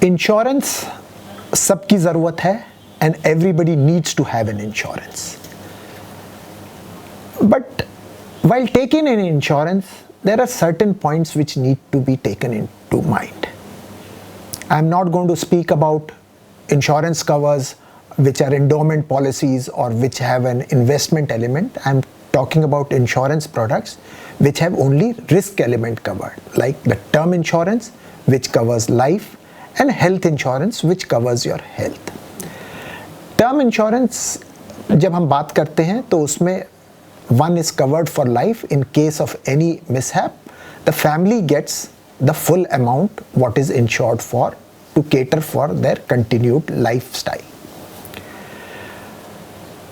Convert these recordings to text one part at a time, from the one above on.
Insurance सबकी ज़रूरत है and everybody needs to have an insurance. But while taking an insurance, there are certain points which need to be taken into mind. I'm not going to speak about insurance covers which are endowment policies or which have an investment element. I'm talking about insurance products which have only risk element covered, like the term insurance which covers life and health insurance which covers your health. Term insurance जब हम बात करते हैं तो उसमें one is covered for life in case of any mishap the family gets the full amount what is insured for to cater for their continued lifestyle.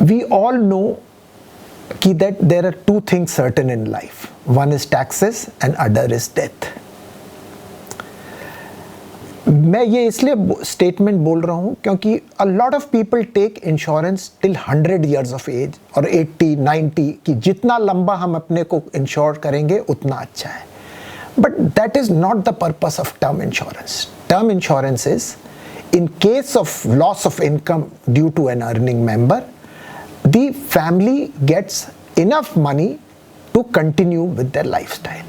We all know कि that there are two things certain in life, one is taxes and other is death. मैं ये इसलिए statement बोल रहा हूँ क्योंकि a lot of people take insurance till 100 years of age और 80, 90 कि जितना लंबा हम अपने को इंश्योर करेंगे उतना अच्छा है. But that is not the purpose of term insurance. Term insurance is in case of loss of income due to an earning member, the family gets enough money to continue with their lifestyle.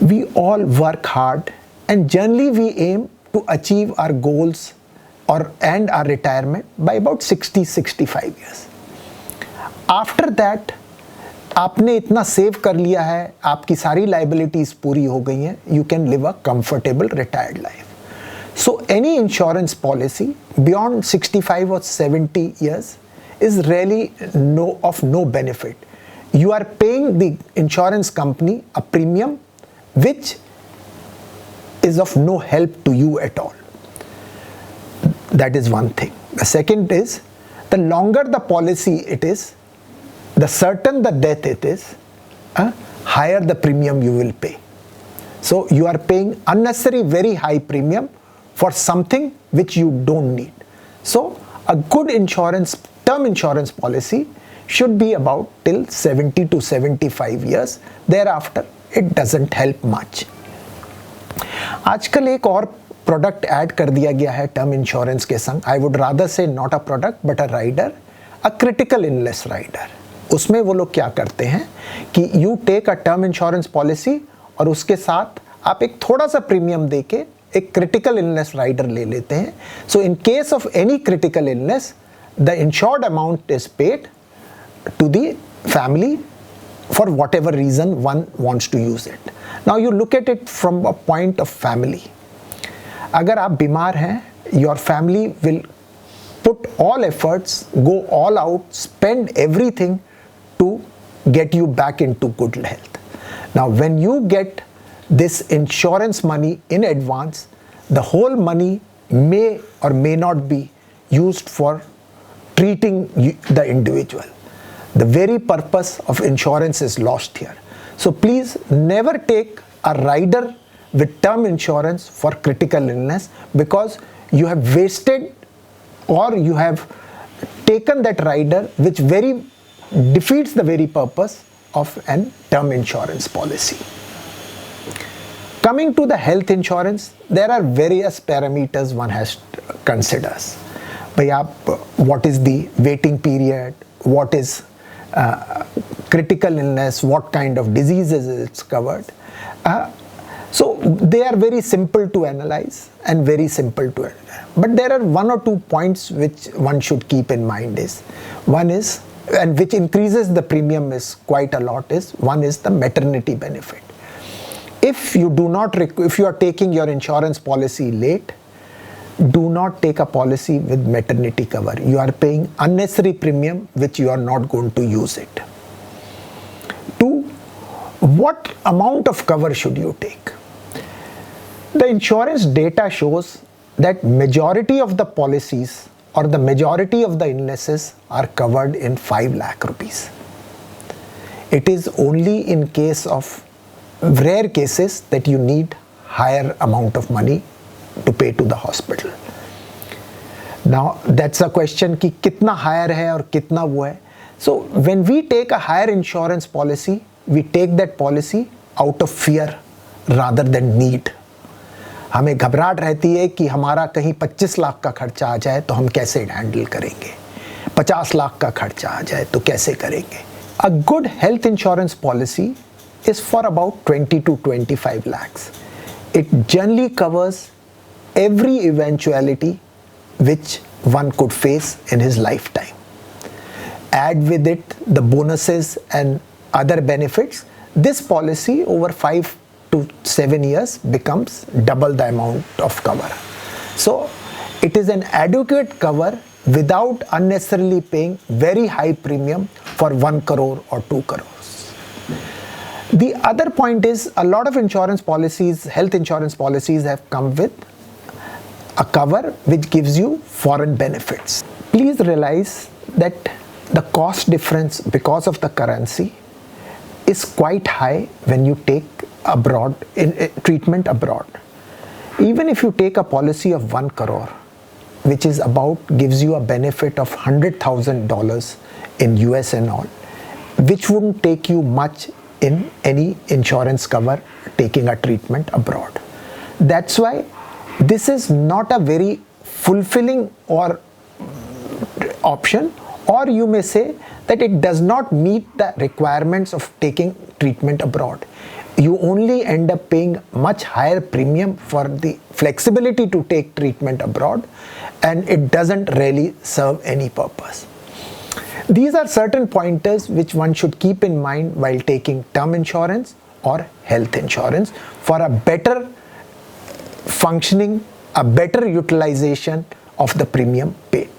We all work hard and generally we aim to achieve our goals or end our retirement by about 60-65 years. After that आपने इतना save कर लिया है, आपकी सारी liabilities पूरी हो गई हैं, you can live a comfortable retired life. So any insurance policy beyond 65 or 70 years is really of no benefit. You are paying the insurance company a premium which is of no help to you at all. That is one thing. The second is, the longer the policy it is, the certain the death it is, higher the premium you will pay. So you are paying unnecessary very high premium for something which you don't need. So a good insurance, term insurance policy should be about till 70 to 75 years. Thereafter it doesn't help much. आजकल एक और product add कर दिया गया है term insurance के संग. I would rather say not a product but a rider, a critical illness rider. उसमें वो लोग क्या करते हैं कि you take a term insurance policy और उसके साथ आप एक थोड़ा सा प्रीमियम देके एक क्रिटिकल इलनेस राइडर ले लेते हैं. So in case of any critical illness the insured amount is paid to the family for whatever reason one wants to use it. Now you look at it from a point of family. अगर आप बीमार हैं, your family will put all efforts, go all out, spend everything to get you back into good health. Now when you get this insurance money in advance, the whole money may or may not be used for treating the individual. The very purpose of insurance is lost here. So please never take a rider with term insurance for critical illness, because you have wasted or you have taken that rider which very defeats the very purpose of an term insurance policy. Coming to the health insurance, there are various parameters one has to consider. What is the waiting period? What is critical illness, what kind of diseases it's covered. So they are very simple to analyze and very simple to analyze. But there are one or two points which one should keep in mind. One is, and which increases the premium is quite a lot, is one is the maternity benefit. If you do not, if you are taking your insurance policy late, do not take a policy with maternity cover. You are paying unnecessary premium which you are not going to use it. 2, what amount of cover should you take? The insurance data shows that majority of the policies or the majority of the illnesses are covered in 5 lakh rupees. It is only in case of rare cases that you need higher amount of money to pay to the hospital. Now that's a question कि कितना higher है और कितना वो है. So when we take a higher insurance policy, we take that policy out of fear rather than need. हमें घबराहट रहती है कि हमारा कहीं 25 लाख का खर्चा आ जाए तो हम कैसे हैंडल करेंगे, 50 लाख का खर्चा आ जाए तो कैसे करेंगे. A good health insurance policy is for about 20 to 25 lakhs. It generally covers every eventuality which one could face in his lifetime. Add with it the bonuses and other benefits, this policy over 5 to 7 years becomes double the amount of cover. So it is an adequate cover without unnecessarily paying very high premium for 1 crore or 2 crores. The other point is, a lot of insurance policies, health insurance policies, have come with a cover which gives you foreign benefits. Please realize that the cost difference because of the currency is quite high when you take abroad in treatment abroad. Even if you take a policy of 1 crore, which is about gives you a benefit of $100,000 in US and all, which wouldn't take you much in any insurance cover taking a treatment abroad. That's why this is not a very fulfilling or option, or you may say that it does not meet the requirements of taking treatment abroad. You only end up paying much higher premium for the flexibility to take treatment abroad, and it doesn't really serve any purpose. These are certain pointers which one should keep in mind while taking term insurance or health insurance for a better functioning, a better utilization of the premium paid.